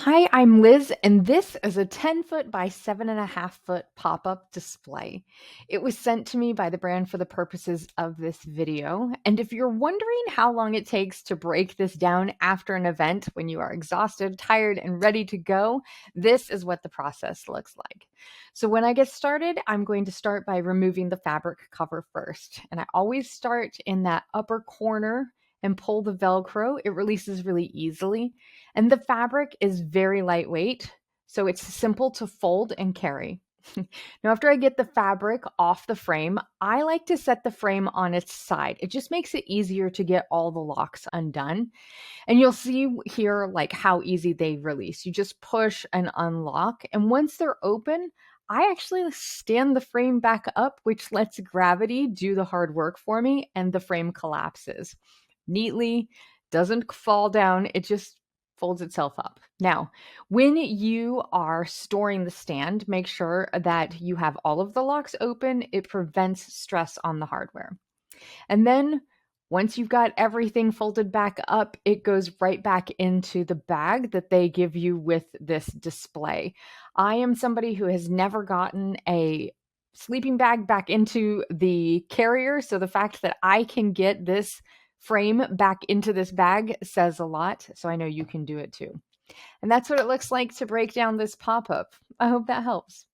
Hi, I'm Liz, and this is a 10-foot by 7.5-foot pop-up display. It was sent to me by the brand for the purposes of this video. And if you're wondering how long it takes to break this down after an event when you are exhausted, tired, and ready to go, this is what the process looks like. So when I get started, I'm going to start by removing the fabric cover first. And I always start in that upper corner and pull the Velcro. It releases really easily. And the fabric is very lightweight, so it's simple to fold and carry. Now, after I get the fabric off the frame, I like to set the frame on its side. It just makes it easier to get all the locks undone. And you'll see here like how easy they release. You just push and unlock. And once they're open, I actually stand the frame back up, which lets gravity do the hard work for me, and the frame collapses neatly, doesn't fall down. It just folds itself up. Now, when you are storing the stand, make sure that you have all of the locks open. It prevents stress on the hardware. And then once you've got everything folded back up, it goes right back into the bag that they give you with this display. I am somebody who has never gotten a sleeping bag back into the carrier, so the fact that I can get this frame back into this bag says a lot, so I know you can do it too. And that's what it looks like to break down this pop-up. I hope that helps.